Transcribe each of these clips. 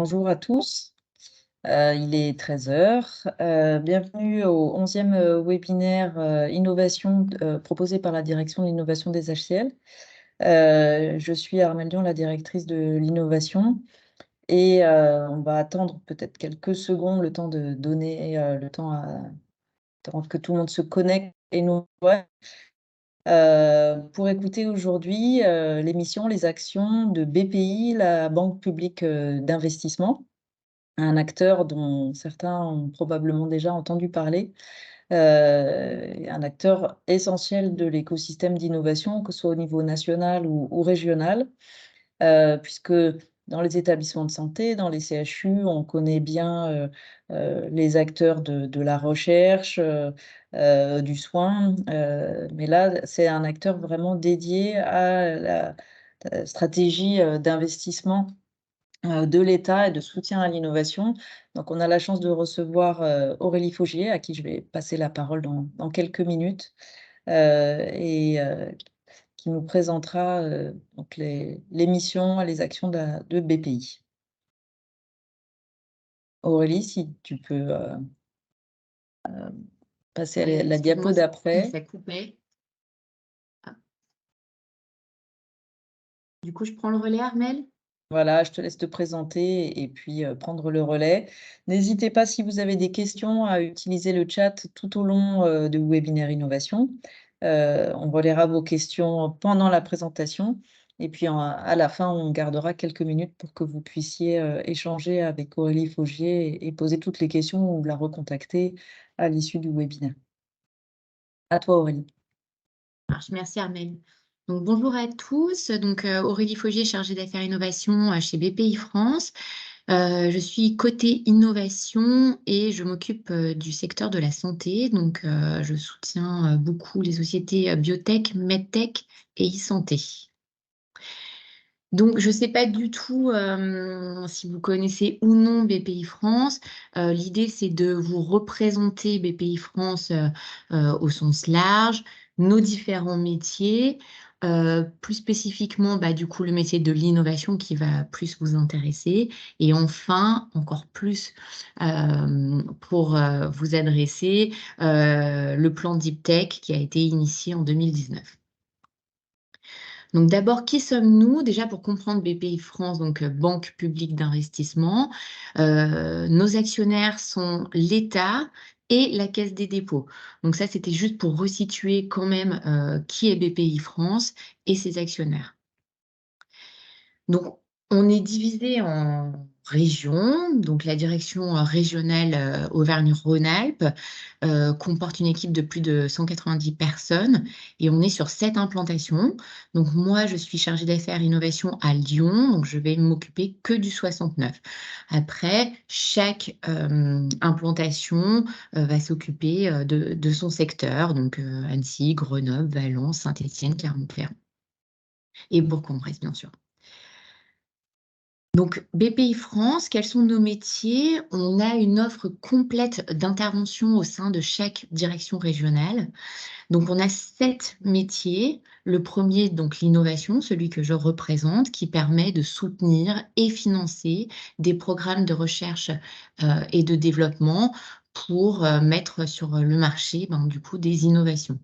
Bonjour à tous, il est 13 heures. Bienvenue au 11e webinaire innovation proposé par la direction de l'innovation des HCL. Je suis Armelle Dion, la directrice de l'innovation, et on va attendre peut-être quelques secondes, le temps de donner le temps que tout le monde se connecte et nous voit. Pour écouter aujourd'hui l'émission Les actions de BPI, la Banque publique d'investissement, un acteur dont certains ont probablement déjà entendu parler, un acteur essentiel de l'écosystème d'innovation, que ce soit au niveau national ou régional, puisque dans les établissements de santé, dans les CHU, on connaît bien les acteurs de la recherche, du soin, mais là, c'est un acteur vraiment dédié à la stratégie d'investissement de l'État et de soutien à l'innovation. Donc, on a la chance de recevoir Aurélie Faugier, à qui je vais passer la parole dans quelques minutes, et qui nous présentera donc les missions et les actions de BPI. Aurélie, si tu peux passer à la diapo Excuse-moi, d'après. ça coupait. Ah. Du coup, je prends le relais, Armelle. Voilà, je te laisse te présenter et puis prendre le relais. N'hésitez pas, si vous avez des questions, à utiliser le chat tout au long du webinaire Innovation. On relaiera vos questions pendant la présentation et puis à la fin, on gardera quelques minutes pour que vous puissiez échanger avec Aurélie Faugier et poser toutes les questions ou la recontacter à l'issue du webinaire. À toi, Aurélie. Merci, Armelle. Donc, bonjour à tous. Donc, Aurélie Faugier, chargée d'affaires innovation chez BPI France. Je suis côté innovation et je m'occupe du secteur de la santé. Donc, je soutiens beaucoup les sociétés biotech, medtech et e-santé. Donc, je ne sais pas du tout si vous connaissez ou non BPI France. L'idée, c'est de vous représenter BPI France au sens large, nos différents métiers, plus spécifiquement, du coup, le métier de l'innovation qui va plus vous intéresser. Et enfin, encore plus pour vous adresser, le plan Deep Tech qui a été initié en 2019. Donc d'abord, qui sommes-nous? Déjà pour comprendre BPI France, donc Banque publique d'investissement, nos actionnaires sont l'État et la Caisse des dépôts. Donc ça, c'était juste pour resituer quand même qui est BPI France et ses actionnaires. Donc, on est divisé en régions. Donc, la direction régionale Auvergne-Rhône-Alpes comporte une équipe de plus de 190 personnes et on est sur 7 implantations. Donc, moi, je suis chargée d'affaires innovation à Lyon, donc je vais m'occuper que du 69. Après, chaque implantation va s'occuper de son secteur, donc Annecy, Grenoble, Valence, Saint-Étienne, Clermont-Ferrand et Bourg-en-Bresse, bien sûr. Donc, BPI France, quels sont nos métiers? On a une offre complète d'intervention au sein de chaque direction régionale. Donc, on a 7 métiers. Le premier, donc l'innovation, celui que je représente, qui permet de soutenir et financer des programmes de recherche et de développement pour mettre sur le marché, du coup, des innovations.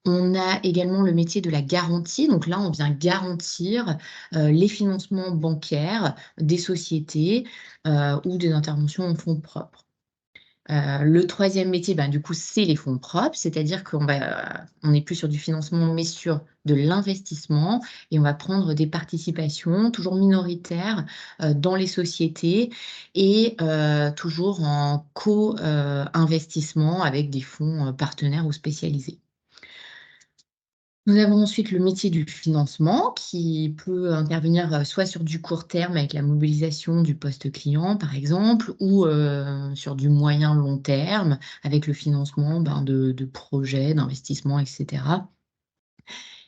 On a également le métier de la garantie. Donc là, on vient garantir les financements bancaires des sociétés ou des interventions en fonds propres. Le troisième métier, du coup, c'est les fonds propres, c'est-à-dire qu'on n'est plus sur du financement, mais sur de l'investissement et on va prendre des participations toujours minoritaires dans les sociétés et toujours en co-investissement avec des fonds partenaires ou spécialisés. Nous avons ensuite le métier du financement qui peut intervenir soit sur du court terme avec la mobilisation du poste client par exemple, ou sur du moyen long terme avec le financement de projets, d'investissements, etc.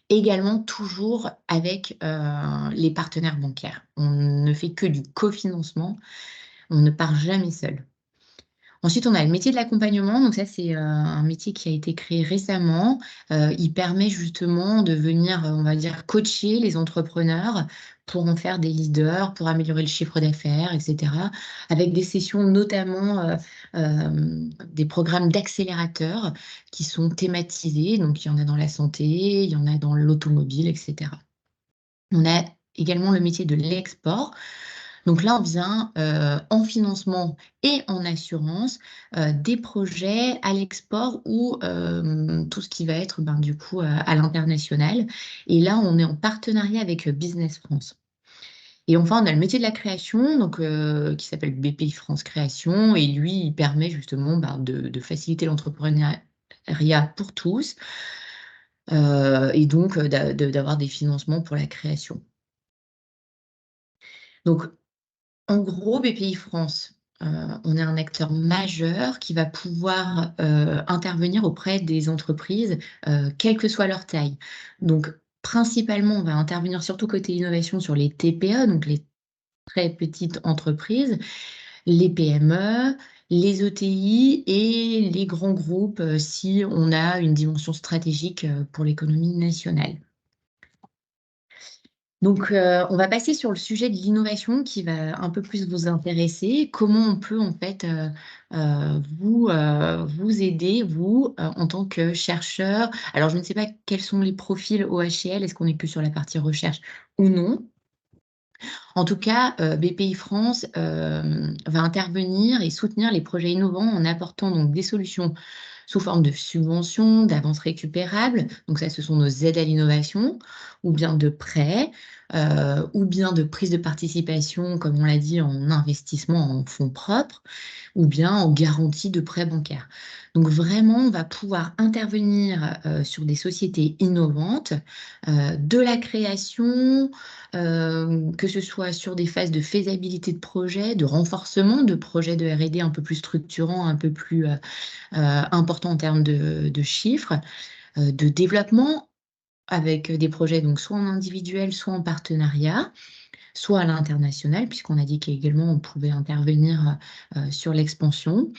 Également toujours avec les partenaires bancaires. On ne fait que du cofinancement, on ne part jamais seul. Ensuite, on a le métier de l'accompagnement. Donc ça, c'est un métier qui a été créé récemment. Il permet justement de venir, on va dire, coacher les entrepreneurs pour en faire des leaders, pour améliorer le chiffre d'affaires, etc. Avec des sessions notamment, des programmes d'accélérateurs qui sont thématisés. Donc il y en a dans la santé, il y en a dans l'automobile, etc. On a également le métier de l'export. Donc là, on vient en financement et en assurance des projets à l'export ou tout ce qui va être du coup à l'international. Et là, on est en partenariat avec Business France. Et enfin, on a le métier de la création, donc, qui s'appelle BPI France Création. Et lui, il permet justement de faciliter l'entrepreneuriat pour tous et donc d'avoir des financements pour la création. Donc, en gros, BPI France, on est un acteur majeur qui va pouvoir intervenir auprès des entreprises, quelle que soit leur taille. Donc, principalement, on va intervenir surtout côté innovation sur les TPE, donc les très petites entreprises, les PME, les ETI et les grands groupes si on a une dimension stratégique pour l'économie nationale. Donc, on va passer sur le sujet de l'innovation qui va un peu plus vous intéresser. Comment on peut en fait vous aider, vous, en tant que chercheur. Alors, je ne sais pas quels sont les profils OHL, est-ce qu'on est que sur la partie recherche ou non. En tout cas, BPI France va intervenir et soutenir les projets innovants en apportant donc des solutions sous forme de subventions, d'avances récupérables, donc ça, ce sont nos aides à l'innovation, ou bien de prêts, ou bien de prise de participation, comme on l'a dit, en investissement en fonds propres, ou bien en garantie de prêts bancaires. Donc vraiment, on va pouvoir intervenir sur des sociétés innovantes, de la création, que ce soit sur des phases de faisabilité de projet, de renforcement de projets de R&D un peu plus structurants, un peu plus importants en termes de chiffres, de développement avec des projets donc soit en individuel, soit en partenariat, soit à l'international, puisqu'on a dit qu'également on pouvait intervenir sur l'expansion.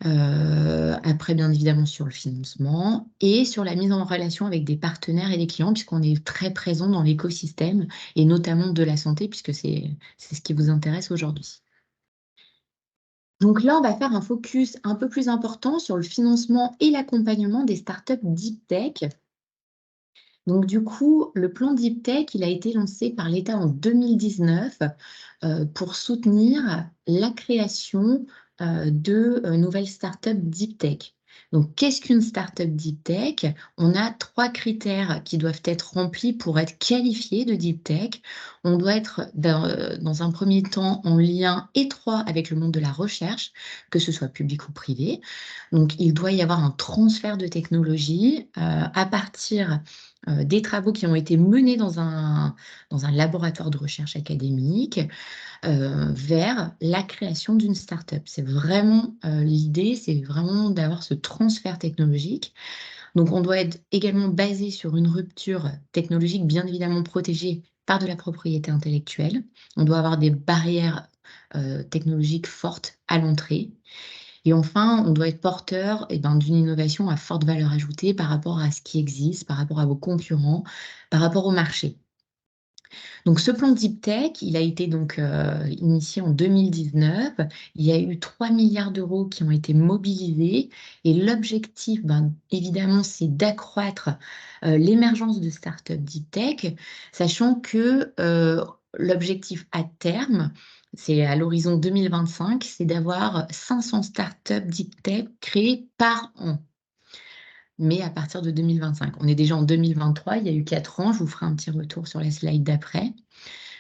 Après, bien évidemment, sur le financement et sur la mise en relation avec des partenaires et des clients, puisqu'on est très présent dans l'écosystème et notamment de la santé, puisque c'est ce qui vous intéresse aujourd'hui. Donc là, on va faire un focus un peu plus important sur le financement et l'accompagnement des startups deep tech. Donc du coup, le plan Deep Tech, il a été lancé par l'État en 2019 pour soutenir la création de nouvelles startups Deep Tech. Donc, qu'est-ce qu'une startup Deep Tech? On a 3 critères qui doivent être remplis pour être qualifié de Deep Tech. On doit être dans un premier temps en lien étroit avec le monde de la recherche, que ce soit public ou privé. Donc, il doit y avoir un transfert de technologie à partir des travaux qui ont été menés dans un laboratoire de recherche académique vers la création d'une start-up. C'est vraiment l'idée, c'est vraiment d'avoir ce transfert technologique. Donc, on doit être également basé sur une rupture technologique, bien évidemment protégée par de la propriété intellectuelle. On doit avoir des barrières technologiques fortes à l'entrée. Et enfin, on doit être porteur d'une innovation à forte valeur ajoutée par rapport à ce qui existe, par rapport à vos concurrents, par rapport au marché. Donc, ce plan Deep Tech, il a été donc initié en 2019. Il y a eu 3 milliards d'euros qui ont été mobilisés. Et l'objectif, évidemment, c'est d'accroître l'émergence de startups Deep Tech, sachant que l'objectif à terme, c'est à l'horizon 2025, c'est d'avoir 500 startups Deep Tech créées par an. Mais à partir de 2025. On est déjà en 2023, il y a eu 4 ans. Je vous ferai un petit retour sur la slide d'après.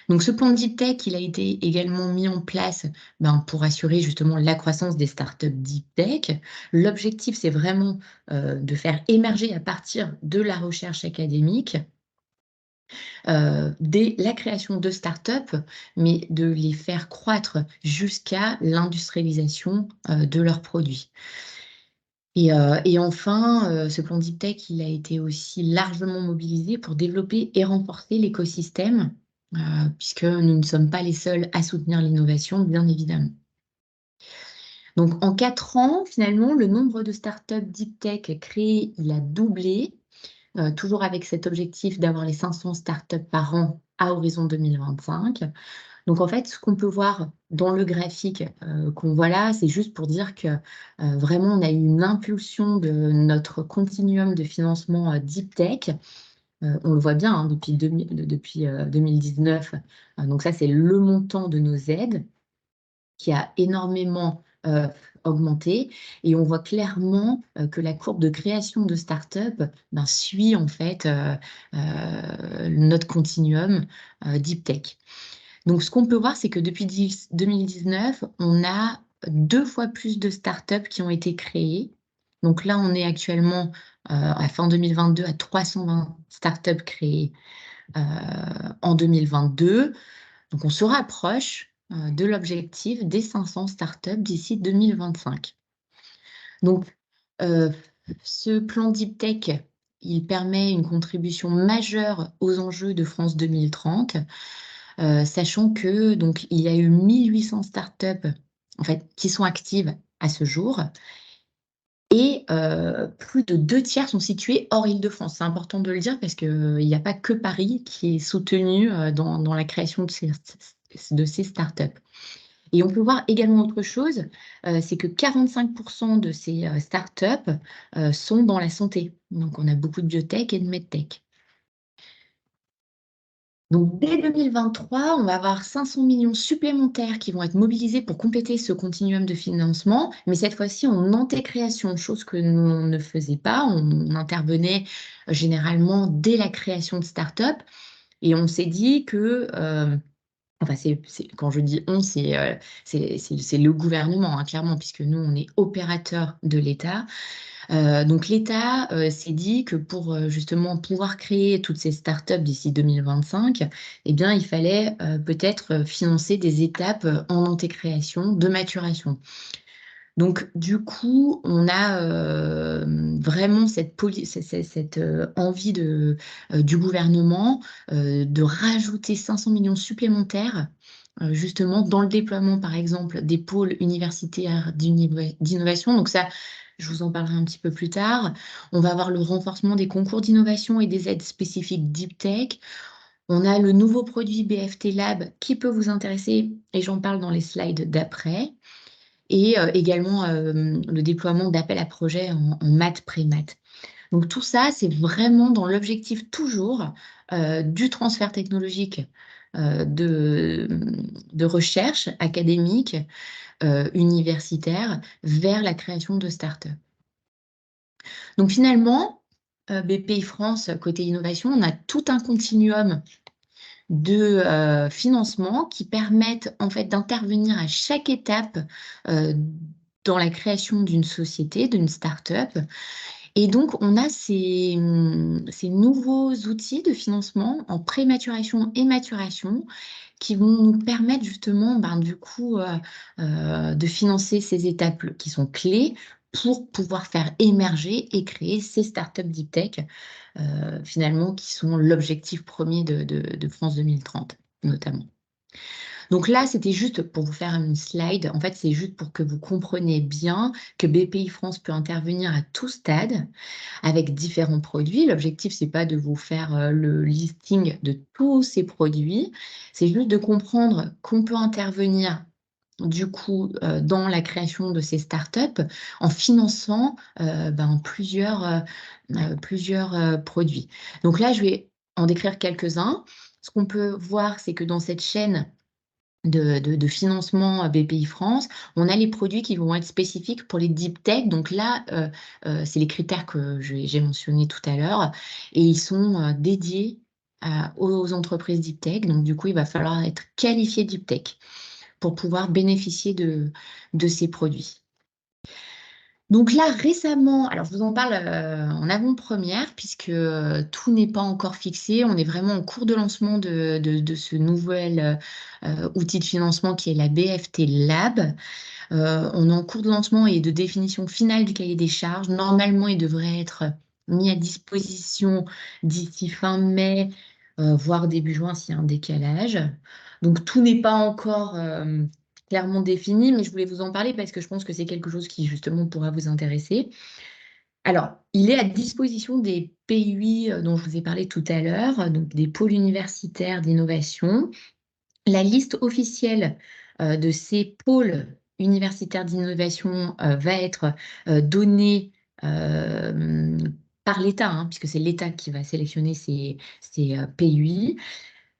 Donc, ce plan Deep Tech, il a été également mis en place pour assurer justement la croissance des startups Deep Tech. L'objectif, c'est vraiment de faire émerger à partir de la recherche académique dès la création de startups, mais de les faire croître jusqu'à l'industrialisation de leurs produits. Et enfin, ce plan Deep Tech, il a été aussi largement mobilisé pour développer et renforcer l'écosystème, puisque nous ne sommes pas les seuls à soutenir l'innovation, bien évidemment. Donc, en 4 ans, finalement, le nombre de startups deep tech créées, il a doublé, toujours avec cet objectif d'avoir les 500 startups par an à horizon 2025. Donc, en fait, ce qu'on peut voir dans le graphique qu'on voit là, c'est juste pour dire que vraiment, on a eu une impulsion de notre continuum de financement deep tech. On le voit bien hein, depuis 2019. Donc, ça, c'est le montant de nos aides qui a énormément augmenté. Et on voit clairement que la courbe de création de start-up suit en fait notre continuum deep tech. Donc, ce qu'on peut voir, c'est que depuis 2019, on a 2 fois plus de startups qui ont été créées. Donc là, on est actuellement à fin 2022 à 320 startups créées en 2022. Donc, on se rapproche de l'objectif des 500 startups d'ici 2025. Donc, euh, ce plan Deep Tech, il permet une contribution majeure aux enjeux de France 2030, sachant que donc il y a eu 1800 startups en fait qui sont actives à ce jour. Et plus de 2 tiers sont situés hors Île-de-France. C'est important de le dire parce qu'il n'y a pas que Paris qui est soutenu dans la création de ces startups. Et on peut voir également autre chose, c'est que 45% de ces startups sont dans la santé. Donc on a beaucoup de biotech et de medtech. Donc dès 2023, on va avoir 500 millions supplémentaires qui vont être mobilisés pour compléter ce continuum de financement, mais cette fois-ci en anté-création, chose que nous on ne faisait pas. On intervenait généralement dès la création de start-up et on s'est dit que enfin, quand je dis on, c'est le gouvernement, hein, clairement, puisque nous, on est opérateur de l'État. Donc, l'État s'est dit que pour justement pouvoir créer toutes ces startups d'ici 2025, eh bien, il fallait peut-être financer des étapes en antécréation, de maturation. Donc, du coup, on a vraiment cette envie du gouvernement de rajouter 500 millions supplémentaires, justement, dans le déploiement, par exemple, des pôles universitaires d'innovation. Donc ça, je vous en parlerai un petit peu plus tard. On va avoir le renforcement des concours d'innovation et des aides spécifiques Deep Tech. On a le nouveau produit BFT Lab qui peut vous intéresser, et j'en parle dans les slides d'après et également le déploiement d'appels à projets en maths, pré-maths. Donc tout ça, c'est vraiment dans l'objectif toujours du transfert technologique de recherche académique, universitaire, vers la création de start-up. Donc finalement, BPI France, côté innovation, on a tout un continuum de financement qui permettent en fait d'intervenir à chaque étape dans la création d'une société, d'une start-up. Et donc, on a ces nouveaux outils de financement en prématuration et maturation qui vont nous permettre justement, du coup, de financer ces étapes qui sont clés pour pouvoir faire émerger et créer ces startups deep tech, finalement, qui sont l'objectif premier de France 2030, notamment. Donc là, c'était juste pour vous faire une slide. En fait, c'est juste pour que vous compreniez bien que BPI France peut intervenir à tout stade avec différents produits. L'objectif, c'est pas de vous faire le listing de tous ces produits. C'est juste de comprendre qu'on peut intervenir du coup dans la création de ces startups en finançant plusieurs produits. Donc là, je vais en décrire quelques-uns. Ce qu'on peut voir, c'est que dans cette chaîne de financement BPI France, on a les produits qui vont être spécifiques pour les deep tech. Donc là, c'est les critères que j'ai mentionnés tout à l'heure et ils sont dédiés aux entreprises deep tech. Donc du coup, il va falloir être qualifié deep tech pour pouvoir bénéficier de ces produits. Donc là, récemment, alors je vous en parle en avant-première puisque tout n'est pas encore fixé. On est vraiment en cours de lancement de ce nouvel outil de financement qui est la BFT Lab. On est en cours de lancement et de définition finale du cahier des charges. Normalement, il devrait être mis à disposition d'ici fin mai, voire début juin s'il y a un décalage. Donc tout n'est pas encore clairement défini, mais je voulais vous en parler parce que je pense que c'est quelque chose qui justement pourra vous intéresser. Alors, il est à disposition des PUI dont je vous ai parlé tout à l'heure, donc des pôles universitaires d'innovation. La liste officielle de ces pôles universitaires d'innovation va être donnée par l'État, hein, puisque c'est l'État qui va sélectionner ces PUI,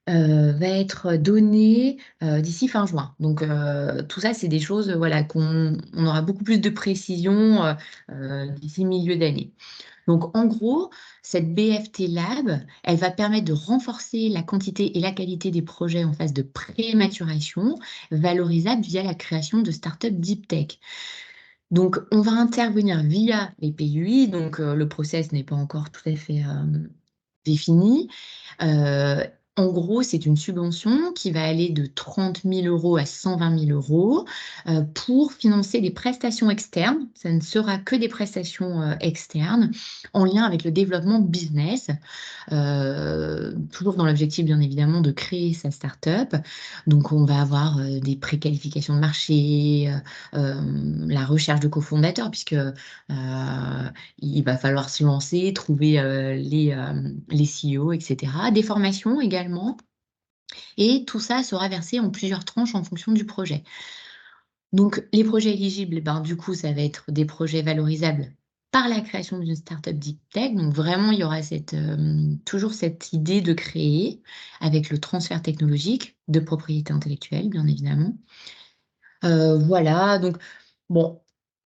va être donnée d'ici fin juin. Donc tout ça, c'est des choses voilà, on aura beaucoup plus de précision d'ici milieu d'année. Donc, en gros, cette BFT Lab, elle va permettre de renforcer la quantité et la qualité des projets en phase de pré-maturation, valorisables via la création de startups deep tech. Donc, on va intervenir via les PUI, donc le process n'est pas encore tout à fait défini. Euh, En gros, c'est une subvention qui va aller de 30 000 euros à 120 000 euros pour financer des prestations externes. Ça ne sera que des prestations externes en lien avec le développement business, toujours dans l'objectif, bien évidemment, de créer sa start-up. Donc, on va avoir des préqualifications de marché, la recherche de cofondateurs, puisque il va falloir se lancer, trouver les CEO, etc. Des formations également. Et tout ça sera versé en plusieurs tranches en fonction du projet. Donc, les projets éligibles, ben, du coup, ça va être des projets valorisables par la création d'une startup deep tech. Donc, vraiment, il y aura toujours cette idée de créer avec le transfert technologique de propriété intellectuelle, bien évidemment. Voilà, donc, bon,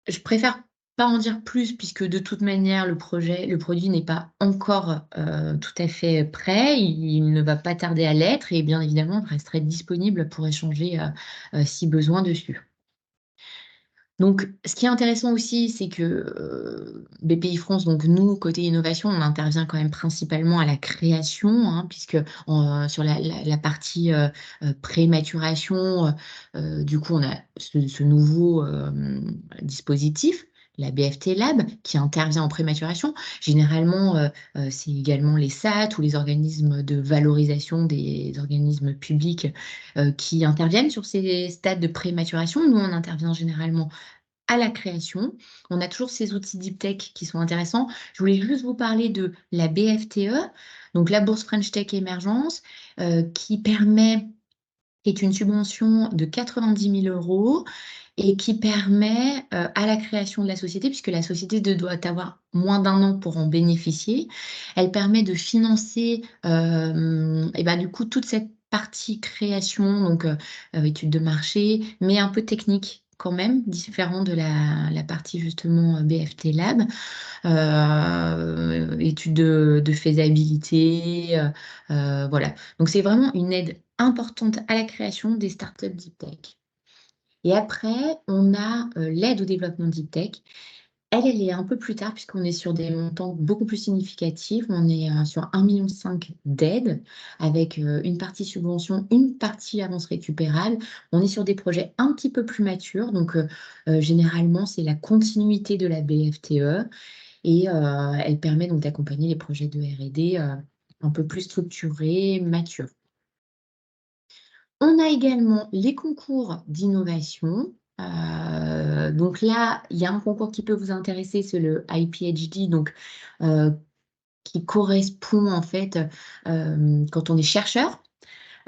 je préfère pas en dire plus puisque de toute manière, le produit n'est pas encore tout à fait prêt. Il ne va pas tarder à l'être et bien évidemment, je resterai disponible pour échanger si besoin dessus. Donc, ce qui est intéressant aussi, c'est que BPI France, donc nous, côté innovation, on intervient quand même principalement à la création, hein, puisque sur la partie pré-maturation, du coup, on a ce nouveau dispositif, la BFT Lab, qui intervient en prématuration. Généralement, c'est également les SAT ou les organismes de valorisation des organismes publics qui interviennent sur ces stades de prématuration. Nous, on intervient généralement à la création. On a toujours ces outils deep tech qui sont intéressants. Je voulais juste vous parler de la BFTE, donc la Bourse French Tech Émergence, qui est une subvention de 90 000 euros et qui permet à la création de la société, puisque la société doit avoir moins d'un an pour en bénéficier, elle permet de financer et ben, du coup toute cette partie création, donc études de marché, mais un peu technique quand même, différent de la partie justement BFT Lab, études de faisabilité, voilà. Donc c'est vraiment une aide importante à la création des startups deep tech. Et après, on a l'aide au développement deep tech. Elle est un peu plus tard puisqu'on est sur des montants beaucoup plus significatifs. On est sur 1,5 million d'aides avec une partie subvention, une partie avance récupérable. On est sur des projets un petit peu plus matures. Donc, généralement, c'est la continuité de la BFTE et elle permet donc d'accompagner les projets de R&D un peu plus structurés, matures. On a également les concours d'innovation. Donc là, il y a un concours qui peut vous intéresser, c'est le IPHD, donc qui correspond en fait quand on est chercheur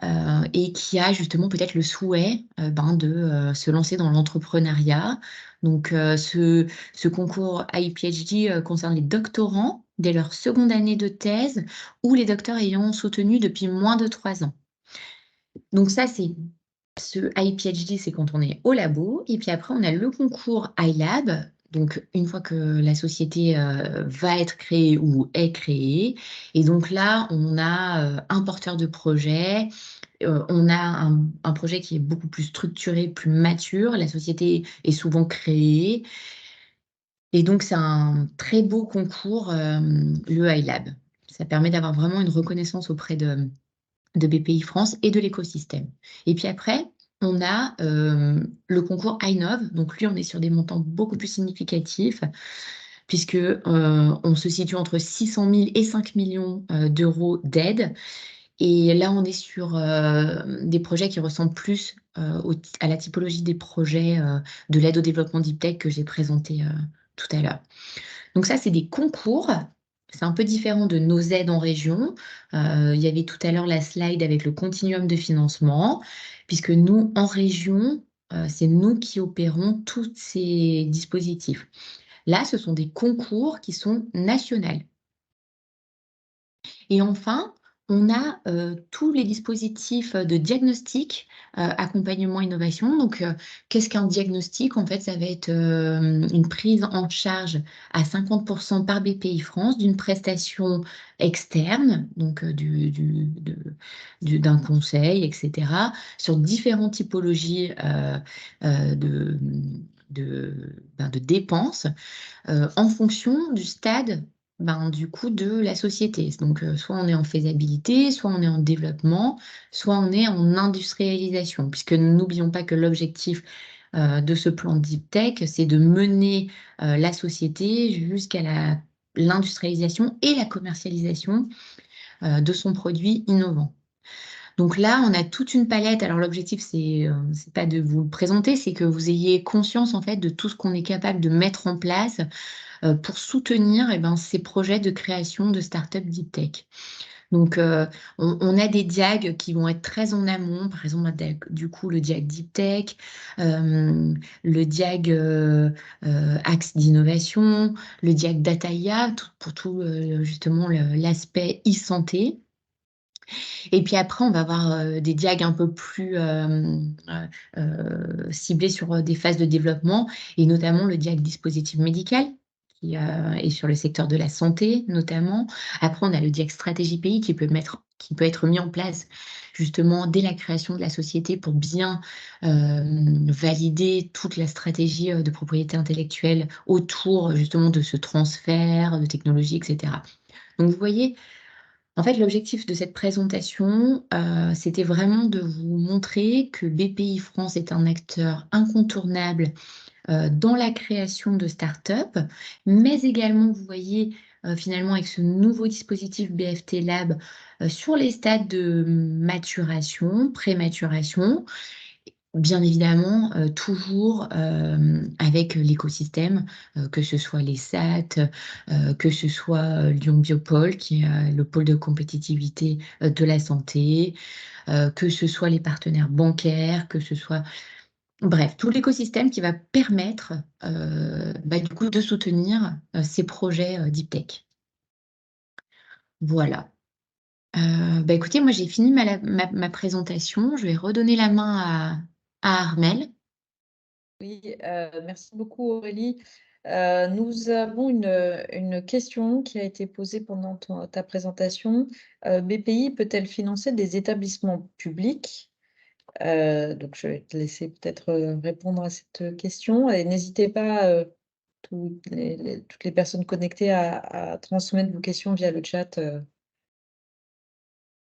et qui a justement peut-être le souhait de se lancer dans l'entrepreneuriat. Donc ce concours IPHD concerne les doctorants dès leur seconde année de thèse ou les docteurs ayant soutenu depuis moins de 3 ans. Donc ça, c'est ce iPhD, c'est quand on est au labo. Et puis après, on a le concours iLab. Donc, une fois que la société va être créée ou est créée. Et donc là, on a un porteur de projet. On a un projet qui est beaucoup plus structuré, plus mature. La société est souvent créée. Et donc, c'est un très beau concours, le iLab. Ça permet d'avoir vraiment une reconnaissance auprès de BPI France et de l'écosystème. Et puis après, on a le concours iNov. Donc lui, on est sur des montants beaucoup plus significatifs, puisque on se situe entre 600 000 et 5 millions d'euros d'aide. Et là, on est sur des projets qui ressemblent plus à la typologie des projets de l'aide au développement deep tech que j'ai présenté tout à l'heure. Donc ça, c'est des concours. C'est un peu différent de nos aides en région. Il y avait tout à l'heure la slide avec le continuum de financement, puisque nous, en région, c'est nous qui opérons tous ces dispositifs. Là, ce sont des concours qui sont nationaux. Et enfin, on a tous les dispositifs de diagnostic, accompagnement, innovation. Donc, qu'est-ce qu'un diagnostic? En fait, ça va être une prise en charge à 50% par BPI France d'une prestation externe, donc d'un conseil, etc., sur différentes typologies de dépenses en fonction du stade du coup de la société. Donc, soit on est en faisabilité, soit on est en développement, soit on est en industrialisation, puisque n'oublions pas que l'objectif de ce plan Deep Tech, c'est de mener la société jusqu'à l'industrialisation et la commercialisation de son produit innovant. Donc là, on a toute une palette. Alors l'objectif, c'est pas de vous le présenter, c'est que vous ayez conscience en fait de tout ce qu'on est capable de mettre en place pour soutenir ces projets de création de start-up deep tech. Donc, on a des diags qui vont être très en amont, par exemple, du coup, le diag Deep Tech, le diag Axe d'innovation, le diag Data IA, pour tout justement l'aspect e-santé. Et puis après, on va avoir des diags un peu plus ciblés sur des phases de développement, et notamment le diag dispositif médical, qui est sur le secteur de la santé notamment. Après, on a le diag stratégie pays qui peut être mis en place justement dès la création de la société pour bien valider toute la stratégie de propriété intellectuelle autour justement de ce transfert de technologie, etc. Donc vous voyez, en fait, l'objectif de cette présentation, c'était vraiment de vous montrer que BPI France est un acteur incontournable dans la création de start-up, mais également, vous voyez, finalement, avec ce nouveau dispositif BFT Lab, sur les stades de maturation, pré-maturation, bien évidemment, toujours avec l'écosystème, que ce soit les SAT, que ce soit Lyon Biopôle, qui est le pôle de compétitivité de la santé, que ce soit les partenaires bancaires, que ce soit... Bref, tout l'écosystème qui va permettre du coup de soutenir ces projets deep tech. Voilà. Écoutez, moi j'ai fini ma présentation. Je vais redonner la main à Armelle. Oui, merci beaucoup Aurélie. Nous avons une question qui a été posée pendant ta présentation. BPI peut-elle financer des établissements publics? Donc, je vais te laisser peut-être répondre à cette question. Et n'hésitez pas, toutes les personnes connectées, à transmettre vos questions via le chat.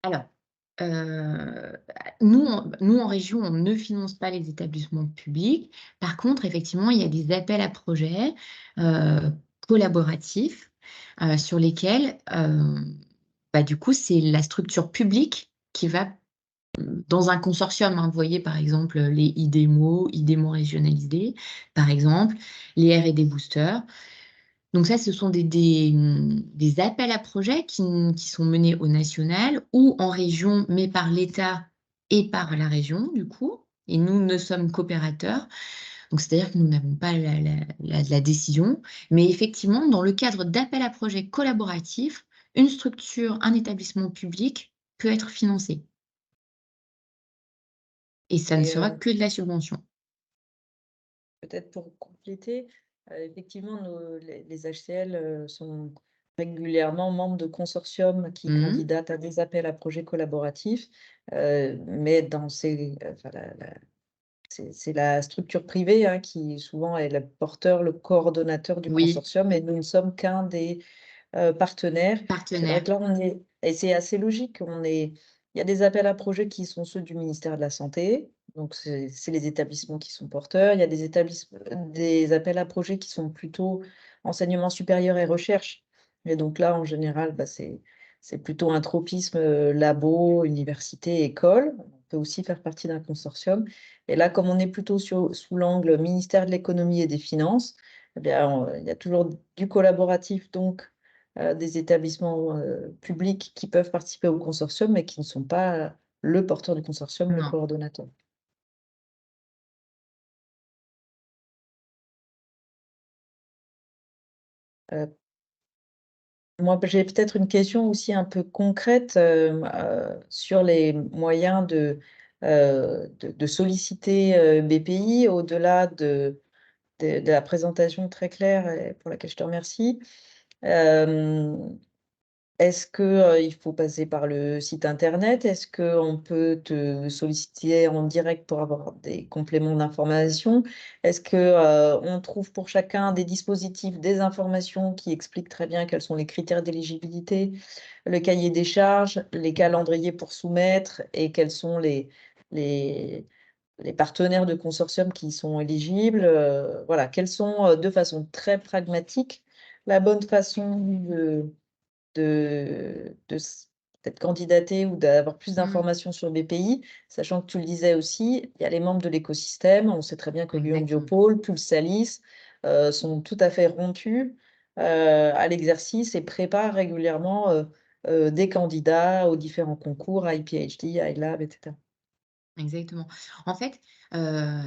Alors, nous, en région, on ne finance pas les établissements publics. Par contre, effectivement, il y a des appels à projets collaboratifs sur lesquels, du coup, c'est la structure publique qui va, dans un consortium, vous voyez, par exemple, les IDEMO régionalisés, par exemple, les R&D boosters. Donc ça, ce sont des appels à projets qui sont menés au national ou en région, mais par l'État et par la région, du coup. Et nous ne sommes qu'opérateurs. Donc, c'est-à-dire que nous n'avons pas la décision. Mais effectivement, dans le cadre d'appels à projets collaboratifs, une structure, un établissement public peut être financé. Et ça ne Et sera que de la subvention. peut-être pour compléter, effectivement, les HCL sont régulièrement membres de consortiums qui Mhm. candidatent à des appels à projets collaboratifs, mais c'est la structure privée, hein, qui souvent est le porteur, le coordonnateur du Oui, consortium, et nous ne sommes qu'un des partenaires. C'est vrai partenaire. que là, et c'est assez logique, il y a des appels à projets qui sont ceux du ministère de la Santé, donc c'est les établissements qui sont porteurs. Il y a des appels à projets qui sont plutôt enseignement supérieur et recherche. Et donc là, en général, c'est plutôt un tropisme labo, université, école. On peut aussi faire partie d'un consortium. Et là, comme on est plutôt sous l'angle ministère de l'économie et des finances, eh bien, il y a toujours du collaboratif, donc des établissements publics qui peuvent participer au consortium, mais qui ne sont pas le porteur du consortium, le Non, coordonnateur. Euh, Moi, j'ai peut-être une question aussi un peu concrète sur les moyens de solliciter BPI au-delà de la présentation très claire et pour laquelle je te remercie. Euh, Est-ce que, il faut passer par le site internet? Est-ce qu'on peut te solliciter en direct pour avoir des compléments d'information? Est-ce que, on trouve pour chacun des dispositifs, des informations qui expliquent très bien quels sont les critères d'éligibilité, le cahier des charges, les calendriers pour soumettre et quels sont les, les partenaires de consortium qui sont éligibles? Voilà, quelles sont, de façon très pragmatique, la bonne façon d'être candidaté ou d'avoir plus mm, d'informations sur BPI, sachant que tu le disais aussi, il y a les membres de l'écosystème. On sait très bien que Lyon exactement. Biopôle, Pulsalis sont tout à fait rompus à l'exercice et préparent régulièrement des candidats aux différents concours, IPHD, iLab, etc. Exactement. En fait,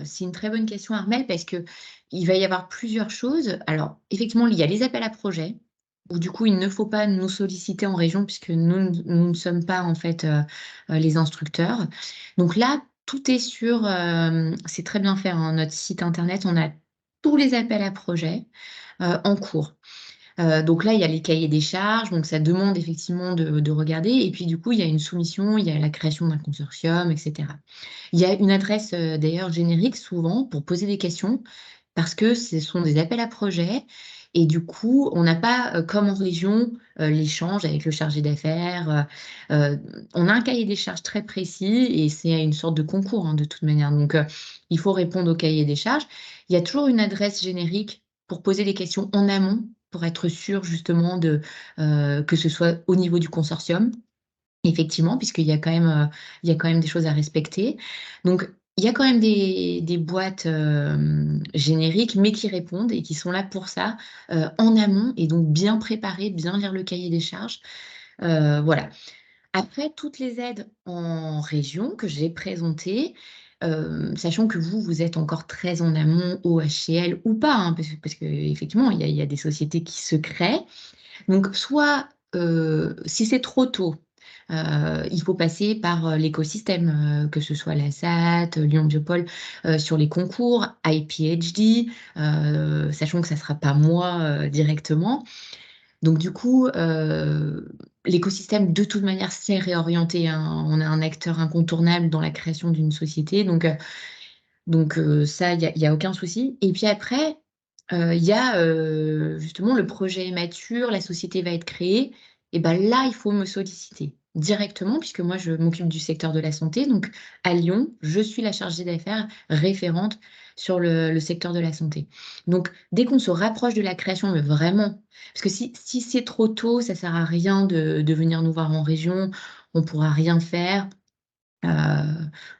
c'est une très bonne question, Armel, parce que il va y avoir plusieurs choses. Alors, effectivement, il y a les appels à projets, où du coup, il ne faut pas nous solliciter en région, puisque nous ne sommes pas, en fait, les instructeurs. Donc là, tout est sur, c'est très bien fait, hein, notre site internet, on a tous les appels à projets en cours. Donc là, il y a les cahiers des charges, donc ça demande effectivement de regarder. Et puis du coup, il y a une soumission, il y a la création d'un consortium, etc. Il y a une adresse d'ailleurs générique souvent pour poser des questions parce que ce sont des appels à projets. Et du coup, on n'a pas, comme en région, l'échange avec le chargé d'affaires. On a un cahier des charges très précis et c'est une sorte de concours, hein, de toute manière. Donc, il faut répondre au cahier des charges. Il y a toujours une adresse générique pour poser des questions en amont, pour être sûr justement que ce soit au niveau du consortium. Effectivement, puisqu'il y a quand même, il y a quand même des choses à respecter. Donc, il y a quand même des boîtes génériques, mais qui répondent et qui sont là pour ça, en amont, et donc bien préparer, bien lire le cahier des charges. Voilà. Après, toutes les aides en région que j'ai présentées, sachant que vous, vous êtes encore très en amont, au HCL ou pas, hein, parce que effectivement, il y a des sociétés qui se créent. Donc, soit, si c'est trop tôt, il faut passer par l'écosystème, que ce soit la SAT, Lyon Biopôle, sur les concours, IPHD, sachant que ça ne sera pas moi directement. Donc, du coup, l'écosystème, de toute manière, s'est réorienté, hein. On a un acteur incontournable dans la création d'une société. Donc, ça, il y a aucun souci. Et puis après, il y a justement le projet est mature, la société va être créée. Et ben là, il faut me solliciter directement, puisque moi, je m'occupe du secteur de la santé. Donc, à Lyon, je suis la chargée d'affaires référente sur le secteur de la santé. Donc, dès qu'on se rapproche de la création, mais vraiment, parce que si c'est trop tôt, ça sert à rien de venir nous voir en région, on pourra rien faire. Euh,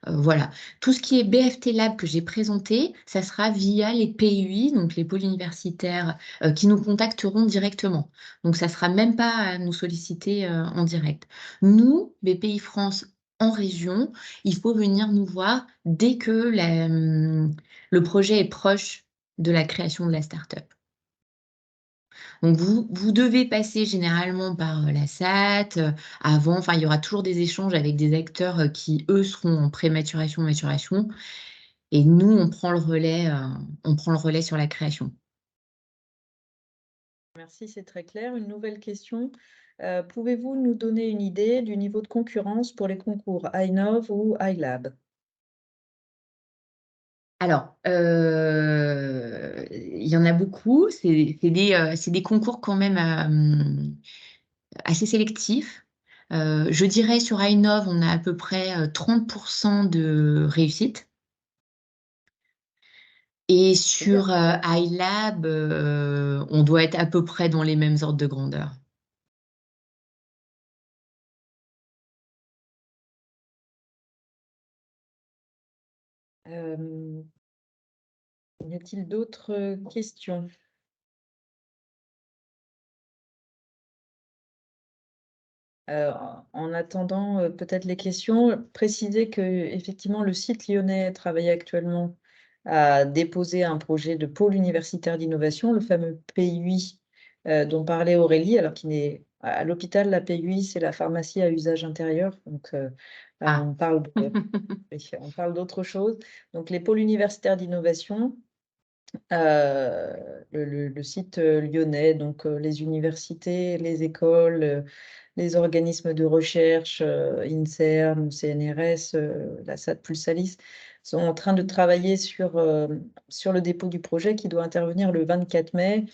voilà. Tout ce qui est BFT Lab que j'ai présenté, ça sera via les PUI, donc les pôles universitaires, qui nous contacteront directement. Donc, ça ne sera même pas à nous solliciter en direct. Nous, BPI France en région, il faut venir nous voir dès que le projet est proche de la création de la start-up. Donc, vous devez passer généralement par la SAT avant. Enfin, il y aura toujours des échanges avec des acteurs qui, eux, seront en prématuration, maturation. Et nous, on prend le relais sur la création. Merci, c'est très clair. Une nouvelle question. Pouvez-vous nous donner une idée du niveau de concurrence pour les concours iNov ou iLab? Alors, il y en a beaucoup. C'est des concours quand même assez sélectifs. Je dirais sur iNov, on a à peu près 30% de réussite. Et C'est bien. sur iLab, on doit être à peu près dans les mêmes ordres de grandeur. Euh, y a-t-il d'autres questions? En attendant peut-être les questions, préciser que effectivement le site lyonnais travaille actuellement à déposer un projet de pôle universitaire d'innovation, le fameux PUI dont parlait Aurélie, alors qu'il n'est à l'hôpital, la PUI, c'est la pharmacie à usage intérieur. Donc là, Ah, on parle d'autre chose. Donc les pôles universitaires d'innovation, le site lyonnais, donc les universités, les écoles, les organismes de recherche, INSERM, CNRS, la SAD plus Salis, sont en train de travailler sur le dépôt du projet qui doit intervenir le 24 mai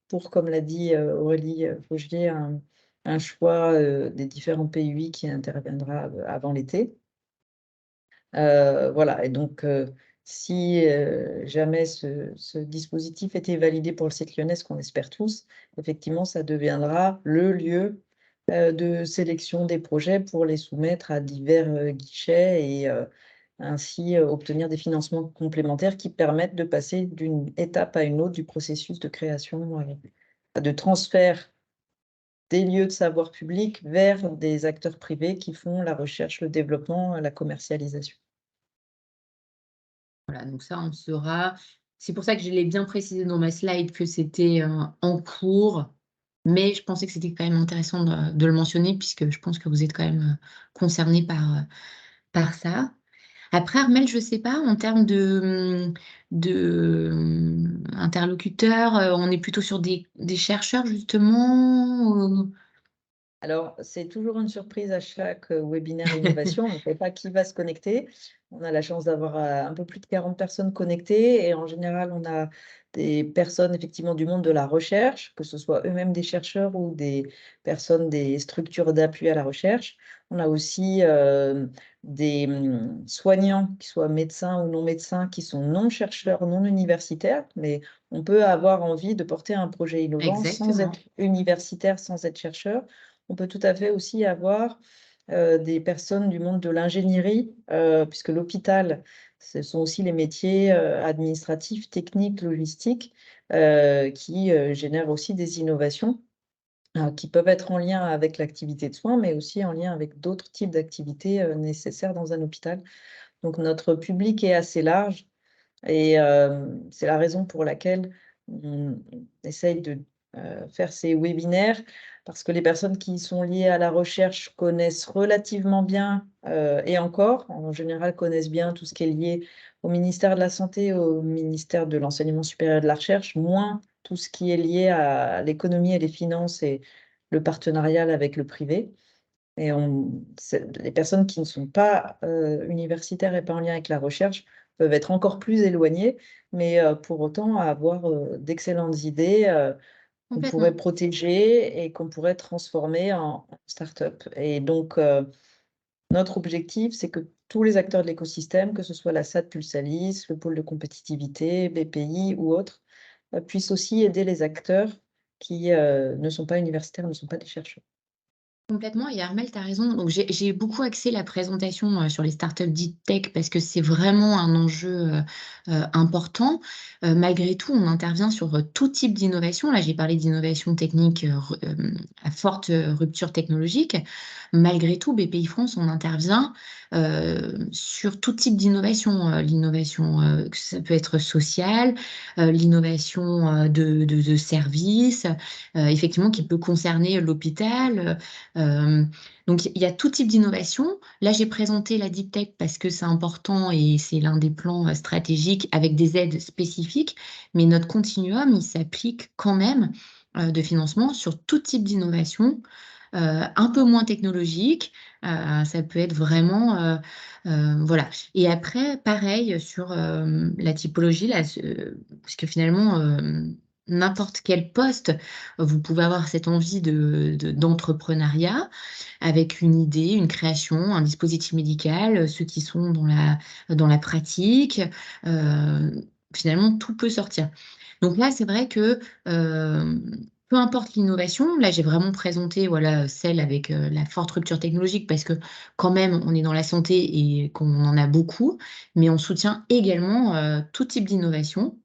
pour, comme l'a dit Aurélie Faugier, un choix des différents PUI qui interviendra avant l'été. Voilà, et donc si jamais ce dispositif était validé pour le site lyonnais, ce qu'on espère tous, effectivement, ça deviendra le lieu de sélection des projets pour les soumettre à divers guichets et ainsi obtenir des financements complémentaires qui permettent de passer d'une étape à une autre du processus de création, de transfert des lieux de savoir public vers des acteurs privés qui font la recherche, le développement, la commercialisation. voilà, donc ça, on saura. C'est pour ça que je l'ai bien précisé dans ma slide que c'était en cours, mais je pensais que c'était quand même intéressant de le mentionner puisque je pense que vous êtes quand même concernés par ça. Après, Armel, je ne sais pas, en termes de interlocuteurs, on est plutôt sur des chercheurs justement. Alors, c'est toujours une surprise à chaque webinaire innovation. On ne sait pas qui va se connecter. On a la chance d'avoir un peu plus de 40 personnes connectées et en général, on a des personnes effectivement du monde de la recherche, que ce soit eux-mêmes des chercheurs ou des personnes des structures d'appui à la recherche. On a aussi des soignants, qui soient médecins ou non médecins, qui sont non chercheurs, non universitaires, mais on peut avoir envie de porter un projet innovant sans Exactement. être universitaire, sans être chercheur. On peut tout à fait aussi avoir des personnes du monde de l'ingénierie, puisque l'hôpital, ce sont aussi les métiers administratifs, techniques, logistiques, qui génèrent aussi des innovations qui peuvent être en lien avec l'activité de soins, mais aussi en lien avec d'autres types d'activités nécessaires dans un hôpital. Donc notre public est assez large et c'est la raison pour laquelle on essaye de faire ces webinaires, parce que les personnes qui sont liées à la recherche connaissent relativement bien, et encore, en général, connaissent bien tout ce qui est lié au ministère de la Santé, au ministère de l'Enseignement supérieur et de la Recherche, moins tout ce qui est lié à l'économie et les finances et le partenariat avec le privé. Et les personnes qui ne sont pas universitaires et pas en lien avec la recherche peuvent être encore plus éloignées, mais pour autant avoir d'excellentes idées qu'on pourrait Complètement. protéger et qu'on pourrait transformer en start-up. Et donc, notre objectif, c'est que tous les acteurs de l'écosystème, que ce soit la SAD Pulsalis, le pôle de compétitivité, BPI ou autres, puissent aussi aider les acteurs qui ne sont pas universitaires, ne sont pas des chercheurs. Complètement, et Armel, tu as raison. Donc, j'ai beaucoup axé la présentation sur les startups dites tech parce que c'est vraiment un enjeu important. Malgré tout, on intervient sur tout type d'innovation. Là, j'ai parlé d'innovation technique à forte rupture technologique. Malgré tout, BPI France, on intervient sur tout type d'innovation. L'innovation, ça peut être sociale, l'innovation de services, effectivement, qui peut concerner l'hôpital. Euh, donc, il y a tout type d'innovation. Là, j'ai présenté la Deep Tech parce que c'est important et c'est l'un des plans stratégiques avec des aides spécifiques. Mais notre continuum, il s'applique quand même de financement sur tout type d'innovation, un peu moins technologique. Ça peut être vraiment, voilà. Et après, pareil sur la typologie, là, parce que finalement, n'importe quel poste, vous pouvez avoir cette envie d'entrepreneuriat avec une idée, une création, un dispositif médical, ceux qui sont dans la pratique. euh, Finalement, tout peut sortir. Donc là, c'est vrai que peu importe l'innovation, là j'ai vraiment présenté voilà, celle avec la forte rupture technologique parce que quand même on est dans la santé et qu'on en a beaucoup, mais on soutient également tout type d'innovation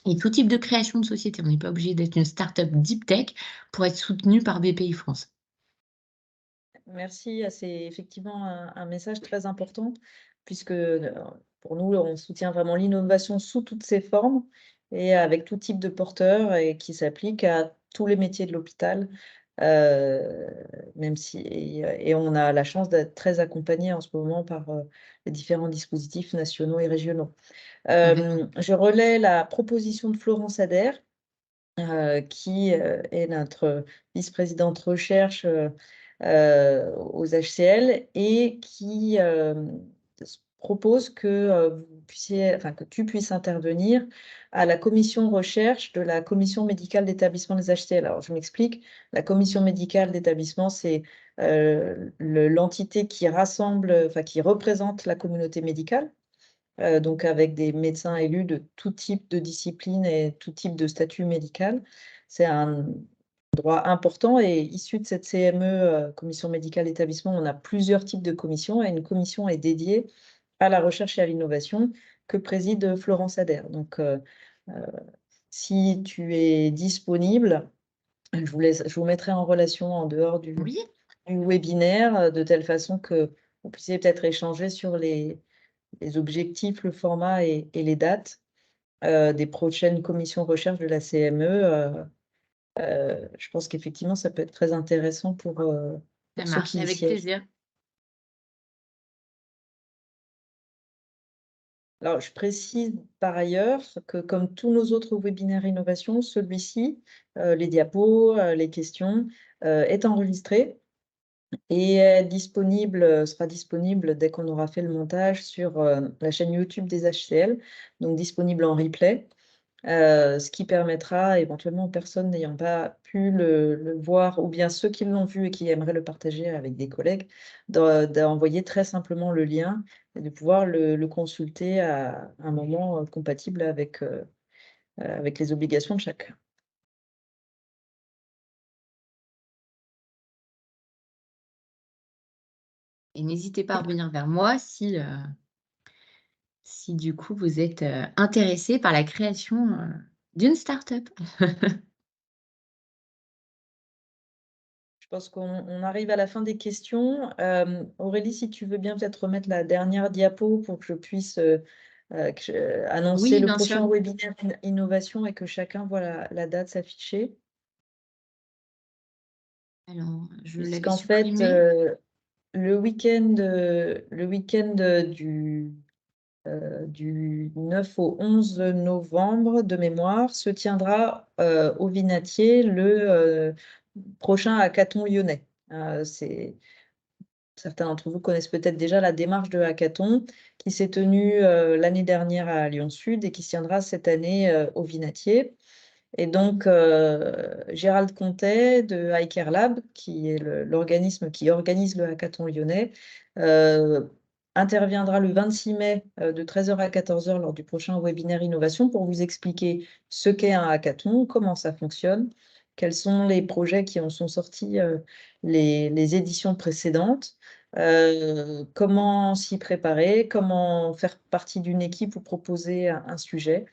et tout type de création de société. On n'est pas obligé d'être une start-up deep tech pour être soutenu par BPI France. Merci, c'est effectivement un message très important puisque pour nous, on soutient vraiment l'innovation sous toutes ses formes et avec tout type de porteurs et qui s'applique à tous les métiers de l'hôpital, euh, même si et on a la chance d'être très accompagné en ce moment par les différents dispositifs nationaux et régionaux. Complètement. Je relais la proposition de Florence Adair, qui est notre vice-présidente recherche aux HCL et qui propose que vous puissiez, enfin, que tu puisses intervenir à la commission recherche de la commission médicale d'établissement des HCL. Alors, je m'explique. La commission médicale d'établissement, c'est l'entité qui rassemble, enfin, qui représente la communauté médicale, donc avec des médecins élus de tout type de discipline et tout type de statut médical. C'est un droit important et issu de cette CME, commission médicale d'établissement, on a plusieurs types de commissions et une commission est dédiée à la recherche et à l'innovation que préside Florence Adair. Donc, euh, si tu es disponible, je vous mettrai en relation en dehors Oui, du webinaire, de telle façon que vous puissiez peut-être échanger sur les objectifs, le format et les dates des prochaines commissions recherche de la CME. Je pense qu'effectivement, ça peut être très intéressant ça pour ceux marche, qui y avec siègent. plaisir. Alors, je précise par ailleurs que comme tous nos autres webinaires innovation, celui-ci, les diapos, les questions, est enregistré et est disponible, sera disponible dès qu'on aura fait le montage sur la chaîne YouTube des HCL, donc disponible en replay. Ce qui permettra éventuellement aux personnes n'ayant pas pu le voir, ou bien ceux qui l'ont vu et qui aimeraient le partager avec des collègues, d'envoyer très simplement le lien et de pouvoir le consulter à un moment compatible avec les obligations de chacun. Et n'hésitez pas à revenir vers moi si du coup vous êtes intéressé par la création d'une start-up. Je pense qu'on arrive à la fin des questions. Aurélie, si tu veux bien peut-être remettre la dernière diapo pour que je puisse annoncer Oui, le bien sûr. prochain webinaire innovation et que chacun voit la date s'afficher. Alors, je l'avais Puisqu'en fait, supprimé. le week-end du 9 au 11 novembre de mémoire se tiendra au Vinatier le prochain hackathon lyonnais. Certains d'entre vous connaissent peut-être déjà la démarche de hackathon qui s'est tenue l'année dernière à Lyon Sud et qui se tiendra cette année au Vinatier. Et donc, Gérald Contet de iCare Lab, qui est l'organisme qui organise le hackathon lyonnais, euh, interviendra le 26 mai de 13 h à 14 h lors du prochain webinaire innovation pour vous expliquer ce qu'est un hackathon, comment ça fonctionne, quels sont les projets qui en sont sortis les éditions précédentes, comment s'y préparer, comment faire partie d'une équipe ou proposer un sujet.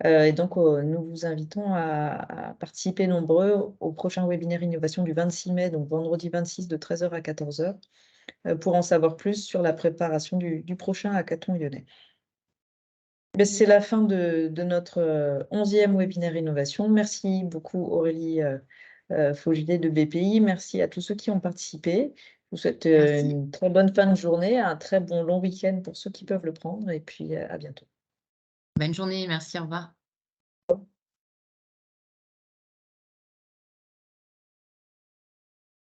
Et donc, nous vous invitons à participer nombreux au prochain webinaire innovation du 26 mai, donc vendredi 26 de 13 h à 14 h, pour en savoir plus sur la préparation du prochain hackathon lyonnais. Mais c'est la fin de notre 11e webinaire innovation. Merci beaucoup Aurélie Faugilet de BPI. Merci à tous ceux qui ont participé. Je vous souhaite Merci. une très bonne fin de journée, un très bon long week-end pour ceux qui peuvent le prendre, et puis à bientôt. Bonne journée, merci, au revoir.